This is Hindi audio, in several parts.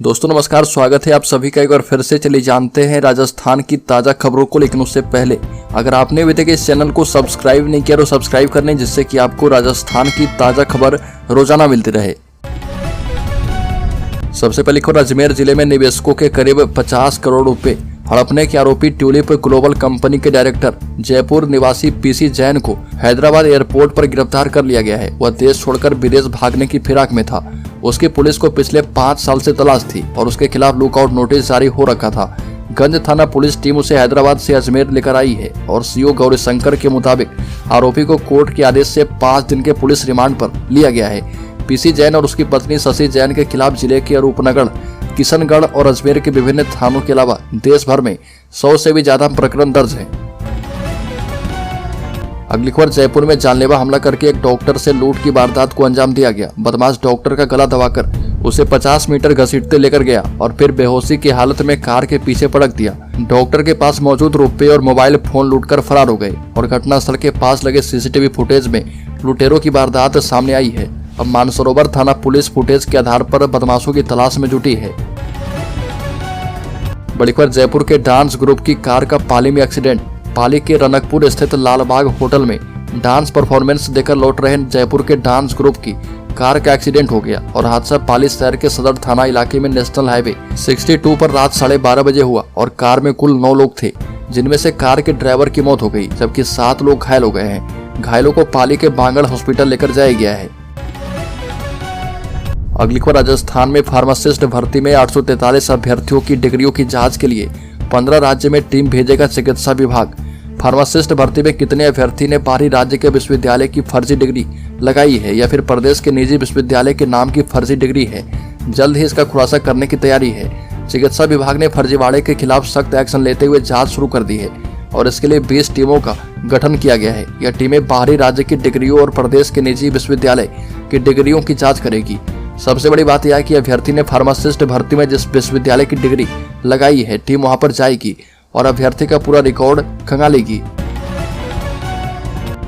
दोस्तों नमस्कार, स्वागत है आप सभी का एक बार फिर से। चलिए जानते हैं राजस्थान की ताज़ा खबरों को, लेकिन उससे पहले अगर आपने अभी तक इस चैनल को सब्सक्राइब नहीं किया तो सब्सक्राइब कर लें, जिससे कि आपको राजस्थान की ताज़ा खबर रोजाना मिलती रहे। सबसे पहली खबर, अजमेर जिले में निवेशकों के करीब 50 करोड़ रुपए हड़पने के आरोपी ट्यूलिप ग्लोबल कंपनी के डायरेक्टर जयपुर निवासी पीसी जैन को हैदराबाद एयरपोर्ट पर गिरफ्तार कर लिया गया है। वह देश छोड़कर विदेश भागने की फिराक में था। उसकी पुलिस को पिछले 5 साल से तलाश थी और उसके खिलाफ लुकआउट नोटिस जारी हो रखा था। गंज थाना पुलिस टीम उसे हैदराबाद से अजमेर लेकर आई है और सीओ गौरीशंकर के मुताबिक आरोपी को कोर्ट के आदेश से 5 दिन के पुलिस रिमांड पर लिया गया है। पीसी जैन और उसकी पत्नी शशि जैन के खिलाफ जिले के रूपनगर, किशनगढ़ और अजमेर के विभिन्न थानों के अलावा देश भर में 100 से भी ज्यादा प्रकरण दर्ज हैं। अगली खबर, जयपुर में जानलेवा हमला करके एक डॉक्टर से लूट की वारदात को अंजाम दिया गया। बदमाश डॉक्टर का गला दबाकर उसे 50 मीटर घसीटते लेकर गया और फिर बेहोशी की हालत में कार के पीछे पटक दिया। डॉक्टर के पास मौजूद रुपए और मोबाइल फोन लूटकर फरार हो गए और घटनास्थल के पास लगे सीसीटीवी फुटेज में लुटेरों की वारदात सामने आई है। अब मानसरोवर थाना पुलिस फुटेज के आधार पर बदमाशों की तलाश में जुटी है। बड़ी खबर, जयपुर के डांस ग्रुप की कार का पाली में एक्सीडेंट। पाली के रनकपुर स्थित लालबाग होटल में डांस परफॉर्मेंस देकर लौट रहे जयपुर के डांस ग्रुप की कार का एक्सीडेंट हो गया और हादसा पाली शहर के सदर थाना इलाके में नेशनल हाईवे 62 पर रात 12:30 बजे हुआ और कार में कुल 9 लोग थे, जिनमें से कार के ड्राइवर की मौत हो गई, जबकि 7 लोग घायल हो गए हैं। घायलों को पाली के बांगड़ हॉस्पिटल लेकर जाया गया है। अगली खबर, राजस्थान में फार्मासिस्ट भर्ती में 843 अभ्यर्थियों की डिग्रियों की जांच के लिए 15 राज्य में टीम भेजेगा चिकित्सा विभाग। फार्मासिस्ट भर्ती में कितने अभ्यर्थी ने बाहरी राज्य के विश्वविद्यालय की फर्जी डिग्री लगाई है या फिर प्रदेश के निजी विश्वविद्यालय के नाम की फर्जी डिग्री है, जल्द ही इसका खुलासा करने की तैयारी है। चिकित्सा विभाग ने फर्जीवाड़े के खिलाफ सख्त एक्शन लेते हुए जाँच शुरू कर दी है और इसके लिए 20 टीमों का गठन किया गया है। यह टीमें बाहरी राज्य की डिग्रियों और प्रदेश के निजी विश्वविद्यालय की डिग्रियों की जाँच करेगी। सबसे बड़ी बात यह है कि अभ्यर्थी ने फार्मासिस्ट भर्ती में जिस विश्वविद्यालय की डिग्री लगाई है, टीम वहां पर जाएगी और अभ्यर्थी का पूरा रिकॉर्ड खंगालेगी।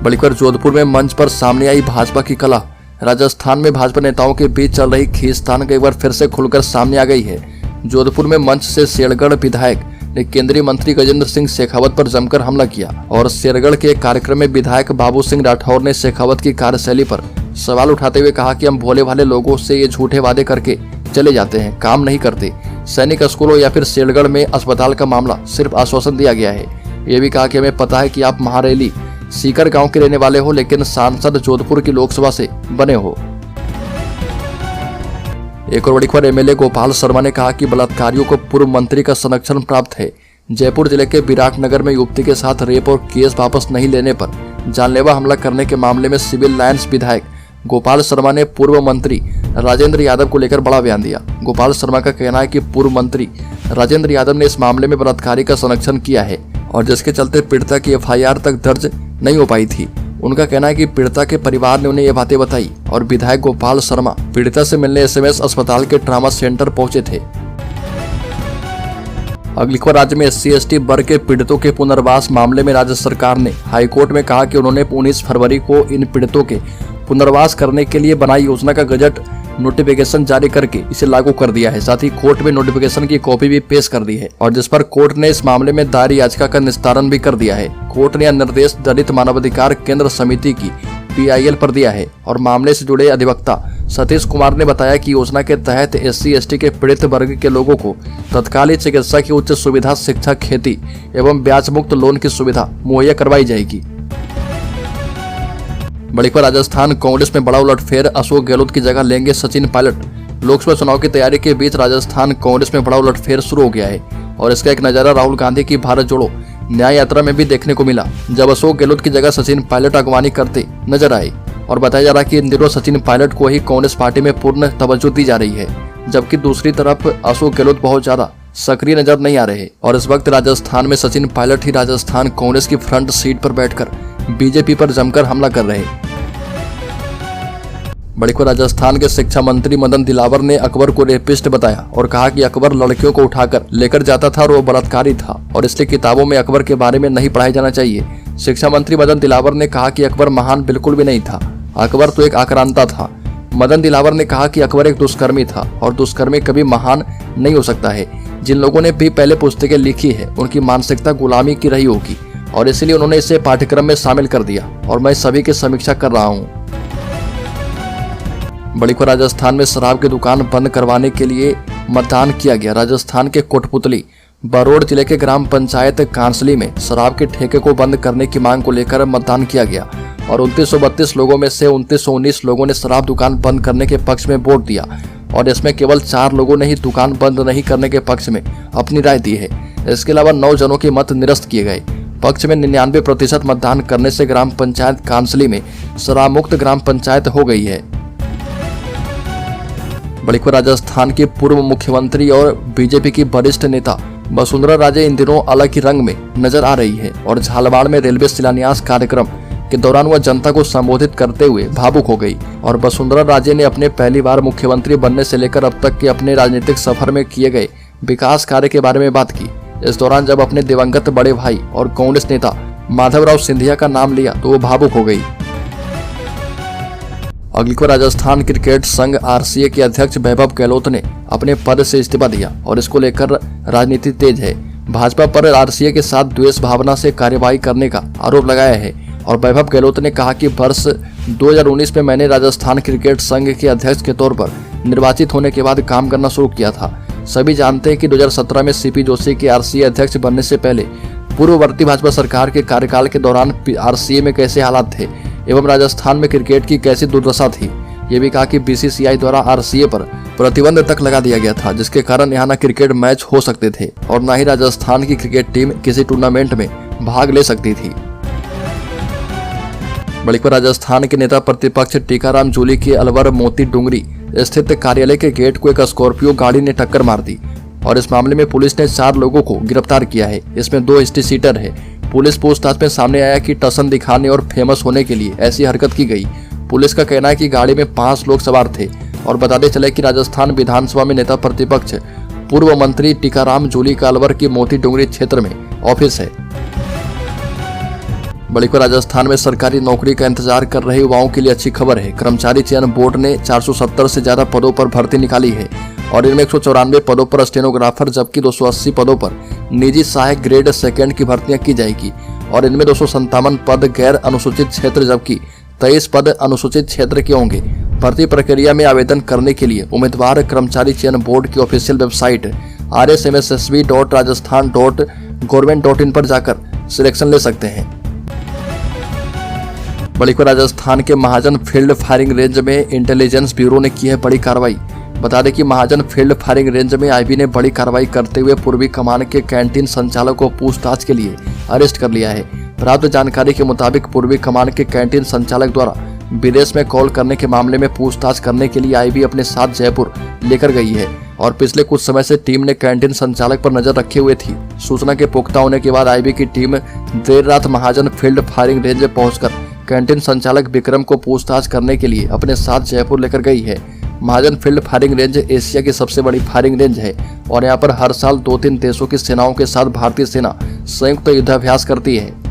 बड़ी खबर, जोधपुर में मंच पर सामने आई भाजपा की कला। राजस्थान में भाजपा नेताओं के बीच चल रही खींचतान एक बार फिर से खुलकर सामने आ गई है। जोधपुर में मंच से शेरगढ़ विधायक ने केंद्रीय मंत्री गजेंद्र सिंह शेखावत पर जमकर हमला किया और शेरगढ़ के एक कार्यक्रम में विधायक बाबू सिंह राठौर ने शेखावत की कार्यशैली पर सवाल उठाते हुए कहा कि हम भोले भाले लोगों से ये झूठे वादे करके चले जाते हैं, काम नहीं करते। सैनिक स्कूलों या फिर शेरगढ़ में अस्पताल का मामला सिर्फ आश्वासन दिया गया है। ये भी कहा कि हमें पता है कि आप महारेली सीकर गांव के रहने वाले हो, लेकिन सांसद जोधपुर की लोकसभा से बने हो। एक और बड़ी खबर, एमएलए गोपाल शर्मा ने कहा कि बलात्कारियों को पूर्व मंत्री का संरक्षण प्राप्त है। जयपुर जिले के विराटनगर में युवती के साथ रेप और केस वापस नहीं लेने पर जानलेवा हमला करने के मामले में सिविल लाइन्स विधायक गोपाल शर्मा ने पूर्व मंत्री राजेंद्र यादव को लेकर बड़ा बयान दिया। गोपाल शर्मा का कहना है कि पूर्व मंत्री राजेंद्र यादव ने इस मामले में बलात्कारी का संरक्षण किया है और जिसके चलते पीड़िता की एफआईआर तक दर्ज नहीं हो पाई थी। उनका कहना है कि पीड़िता के परिवार ने उन्हें ये बातें बताई और विधायक गोपाल शर्मा पीड़िता से मिलने एसएमएस अस्पताल के ट्रामा सेंटर पहुंचे थे। अगली खबर, राज्य में SC/ST वर्ग के पीड़ितों के पुनर्वास मामले में राज्य सरकार ने हाईकोर्ट में कहा कि उन्होंने 19 फरवरी को इन पीड़ितों के पुनर्वास करने के लिए बनाई योजना का गजट नोटिफिकेशन जारी करके इसे लागू कर दिया है। साथ ही कोर्ट में नोटिफिकेशन की कॉपी भी पेश कर दी है और जिस पर कोर्ट ने इस मामले में दायर याचिका का निस्तारण भी कर दिया है। कोर्ट ने यह निर्देश दलित मानवाधिकार केंद्र समिति की PIL पर दिया है और मामले से जुड़े अधिवक्ता सतीश कुमार ने बताया कि योजना के तहत SC/ST के पीड़ित वर्ग के लोगों को तत्कालीन चिकित्सा की उच्च सुविधा, शिक्षा, खेती एवं ब्याज मुक्त लोन की सुविधा मुहैया करवाई जाएगी। बड़ी खबर, राजस्थान कांग्रेस में बड़ा उलटफेर, अशोक गहलोत की जगह लेंगे सचिन पायलट। लोकसभा चुनाव की तैयारी के बीच राजस्थान कांग्रेस में बड़ा उलटफेर शुरू हो गया है और इसका एक नजारा राहुल गांधी की भारत जोड़ो न्याय यात्रा में भी देखने को मिला, जब अशोक गहलोत की जगह सचिन पायलट अगवानी करते नजर आए और बताया जा रहा है कि इन दिनों सचिन पायलट को ही कांग्रेस पार्टी में पूर्ण तवज्जो दी जा रही है, जबकि दूसरी तरफ अशोक गहलोत बहुत ज्यादा सक्रिय नजर नहीं आ रहे और इस वक्त राजस्थान में सचिन पायलट ही राजस्थान कांग्रेस की फ्रंट सीट पर बैठकर बीजेपी पर जमकर हमला कर रहे हैं। बड़ी खबर, राजस्थान के शिक्षा मंत्री मदन दिलावर ने अकबर को रेपिस्ट बताया और कहा कि अकबर लड़कियों को उठाकर लेकर जाता था और वो बलात्कारी था और इसलिए किताबों में अकबर के बारे में नहीं पढ़ाया जाना चाहिए। शिक्षा मंत्री मदन दिलावर ने कहा कि अकबर महान बिल्कुल भी नहीं था, अकबर तो एक आक्रांता था। मदन दिलावर ने कहा कि अकबर एक दुष्कर्मी था और दुष्कर्मी कभी महान नहीं हो सकता है। जिन लोगों ने भी पहले पुस्तकें लिखी है उनकी मानसिकता गुलामी की रही होगी और इसलिए उन्होंने इसे पाठ्यक्रम में शामिल कर दिया और मैं सभी की समीक्षा कर रहा हूँ। बड़ी को राजस्थान में शराब की दुकान बंद करवाने के लिए मतदान किया गया। राजस्थान के कोटपुतली बरोड़ जिले के ग्राम पंचायत कांसली में शराब के ठेके को बंद करने की मांग को लेकर मतदान किया गया और 2932 लोगों में से 2919 लोगों ने शराब दुकान बंद करने के पक्ष में वोट दिया और इसमें केवल 4 लोगों ने ही दुकान बंद नहीं करने के पक्ष में अपनी राय दी है। इसके अलावा 9 जनों के मत निरस्त किए गए। पक्ष में 99% मतदान करने से ग्राम पंचायत कांसली में शराब मुक्त ग्राम पंचायत हो गई है। बड़ी को राजस्थान की पूर्व मुख्यमंत्री और बीजेपी की वरिष्ठ नेता वसुंधरा राजे इन दिनों अलग ही रंग में नजर आ रही है और झालावाड़ में रेलवे शिलान्यास कार्यक्रम के दौरान वह जनता को संबोधित करते हुए भावुक हो गई और वसुंधरा राजे ने अपने पहली बार मुख्यमंत्री बनने से लेकर अब तक के अपने राजनीतिक सफर में किए गए विकास कार्य के बारे में बात की। इस दौरान जब अपने दिवंगत बड़े भाई और कांग्रेस नेता माधवराव सिंधिया का नाम लिया तो वो भावुक हो गई। अगली को राजस्थान क्रिकेट संघ आरसीए के अध्यक्ष वैभव गहलोत ने अपने पद से इस्तीफा दिया और इसको लेकर राजनीति तेज है। भाजपा पर आरसीए के साथ द्वेष भावना से कार्रवाई करने का आरोप लगाया है और वैभव गहलोत ने कहा कि वर्ष 2019 में मैंने राजस्थान क्रिकेट संघ के अध्यक्ष के तौर पर निर्वाचित होने के बाद काम करना शुरू किया था। सभी जानते हैं कि 2017 में सीपी जोशी के आरसीए अध्यक्ष बनने से पहले पूर्ववर्ती भाजपा सरकार के कार्यकाल के दौरान आरसीए में कैसे हालात थे एवं राजस्थान में क्रिकेट की कैसी दुर्दशा थी। ये भी कहा कि बीसीसीआई द्वारा आरसीए पर प्रतिबंध तक लगा दिया गया था जिसके कारण यहाँ न क्रिकेट मैच हो सकते थे और न ही राजस्थान की क्रिकेट टीम किसी टूर्नामेंट में भाग ले सकती थी। बड़ी को राजस्थान के नेता प्रतिपक्ष टीकाराम जूली के अलवर मोती डूंगरी स्थित कार्यालय के गेट को एक स्कॉर्पियो गाड़ी ने टक्कर मार दी और इस मामले में पुलिस ने 4 लोगों को गिरफ्तार किया है। इसमें 2 हिस्ट्री सीटर है। पुलिस पूछताछ में सामने आया कि टसन दिखाने और फेमस होने के लिए ऐसी हरकत की गई। पुलिस का कहना है कि गाड़ी में 5 लोग सवार थे और बताते चले कि राजस्थान विधानसभा में नेता प्रतिपक्ष पूर्व मंत्री टीकाराम जूली का अलवर की मोती डूंगरी क्षेत्र में ऑफिस है। बड़ी को राजस्थान में सरकारी नौकरी का इंतजार कर रहे युवाओं के लिए अच्छी खबर है। कर्मचारी चयन बोर्ड ने 470 से ज्यादा पदों पर भर्ती निकाली है और इनमें 194 पदों पर स्टेनोग्राफर जबकि 280 पदों पर निजी सहायक ग्रेड सेकंड की भर्तियां की जाएगी और इनमें 257 पद गैर अनुसूचित क्षेत्र जबकि 23 पद अनुसूचित क्षेत्र के होंगे। भर्ती प्रक्रिया में आवेदन करने के लिए उम्मीदवार कर्मचारी चयन बोर्ड की ऑफिशियल वेबसाइट rsmssb.rajasthan.government.in पर जाकर सिलेक्शन ले सकते हैं। बड़ी को राजस्थान के महाजन फील्ड फायरिंग रेंज में इंटेलिजेंस ब्यूरो ने की है बड़ी कार्रवाई। बता दें कि महाजन फील्ड फायरिंग रेंज में आईबी ने बड़ी कार्रवाई करते हुए पूर्वी कमान के कैंटीन संचालक को पूछताछ के लिए अरेस्ट कर लिया है। प्राप्त जानकारी के मुताबिक पूर्वी कमान के कैंटीन संचालक द्वारा विदेश में कॉल करने के मामले में पूछताछ करने के लिए आईबी अपने साथ जयपुर लेकर गई है और पिछले कुछ समय से टीम ने कैंटीन संचालक पर नजर रखे हुए थी। सूचना के पुख्ता होने के बाद आईबी की टीम देर रात महाजन फील्ड फायरिंग रेंज पहुंचकर कैंटीन संचालक विक्रम को पूछताछ करने के लिए अपने साथ जयपुर लेकर गई है। महाजन फील्ड फायरिंग रेंज एशिया की सबसे बड़ी फायरिंग रेंज है और यहाँ पर हर साल 2-3 देशों की सेनाओं के साथ भारतीय सेना संयुक्त युद्धाभ्यास करती है।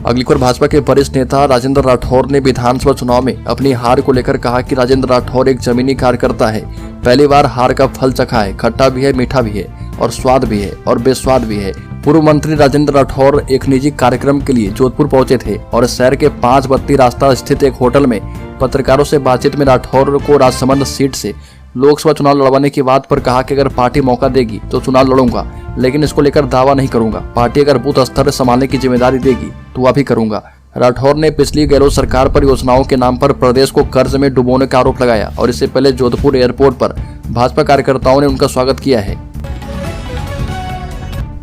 अगली खबर भाजपा के वरिष्ठ नेता राजेंद्र राठौर ने विधानसभा चुनाव में अपनी हार को लेकर कहा कि राजेंद्र राठौर एक जमीनी कार्यकर्ता है। पहली बार हार का फल चखा है। खट्टा भी है, मीठा भी है और स्वाद भी है और बेस्वाद भी है। पूर्व मंत्री राजेंद्र राठौर एक निजी कार्यक्रम के लिए जोधपुर पहुंचे थे और शहर के 5 बत्ती रास्ता स्थित एक होटल में पत्रकारों से बातचीत में राठौर को राजसमंद सीट से लोकसभा चुनाव लड़वाने की बात पर कहा कि अगर पार्टी मौका देगी तो चुनाव लड़ूंगा, लेकिन इसको लेकर दावा नहीं करूंगा। पार्टी अगर बूथ स्तर संभालने की जिम्मेदारी देगी तो वह भी करूंगा। राठौर ने पिछली गहलोत सरकार पर योजनाओं के नाम पर प्रदेश को कर्ज में डुबोने का आरोप लगाया और इससे पहले जोधपुर एयरपोर्ट पर भाजपा कार्यकर्ताओं ने उनका स्वागत किया है।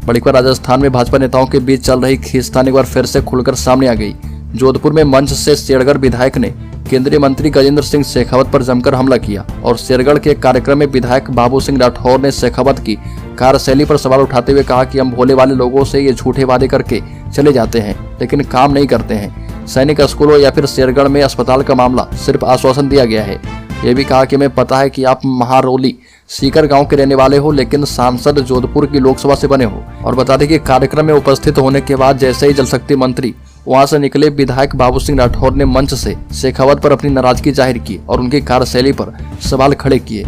बड़ी खबर राजस्थान में भाजपा नेताओं के बीच चल रही खींचतान एक बार फिर से खुलकर सामने आ गई। जोधपुर में मंच से शेरगढ़ विधायक ने केंद्रीय मंत्री गजेंद्र सिंह शेखावत पर जमकर हमला किया और शेरगढ़ के कार्यक्रम में विधायक बाबू सिंह राठौर ने शेखावत की कार्यशैली पर सवाल उठाते हुए कहा कि हम भोले वाले लोगों से ये झूठे वादे करके चले जाते हैं लेकिन काम नहीं करते हैं। सैनिक स्कूलों या फिर शेरगढ़ में अस्पताल का मामला सिर्फ आश्वासन दिया गया है। ये भी कहा कि हमें पता है कि आप महारोली सीकर गांव के रहने वाले हो लेकिन सांसद जोधपुर की लोकसभा से बने हो। और बता दें कि कार्यक्रम में उपस्थित होने के बाद जैसे ही जल शक्ति मंत्री वहां से निकले विधायक बाबू सिंह राठौर ने मंच से शेखावत पर अपनी नाराजगी जाहिर की और उनकी कार्यशैली पर सवाल खड़े किए।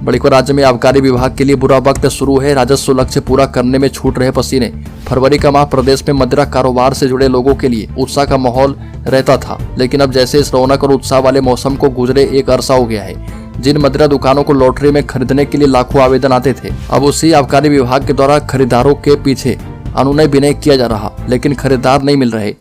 बड़ी खबर, राज्य में आबकारी विभाग के लिए बुरा वक्त शुरू है। राजस्व लक्ष्य पूरा करने में छूट रहे पसीने। फरवरी का माह प्रदेश में मदिरा कारोबार से जुड़े लोगों के लिए उत्साह का माहौल रहता था, लेकिन अब जैसे इस रौनक और उत्साह वाले मौसम को गुजरे एक अरसा हो गया है। जिन मदिरा दुकानों को लॉटरी में खरीदने के लिए लाखों आवेदन आते थे, अब उसी आबकारी विभाग के द्वारा खरीदारों के पीछे अनुनय विनय किया जा रहा, लेकिन खरीदार नहीं मिल रहे।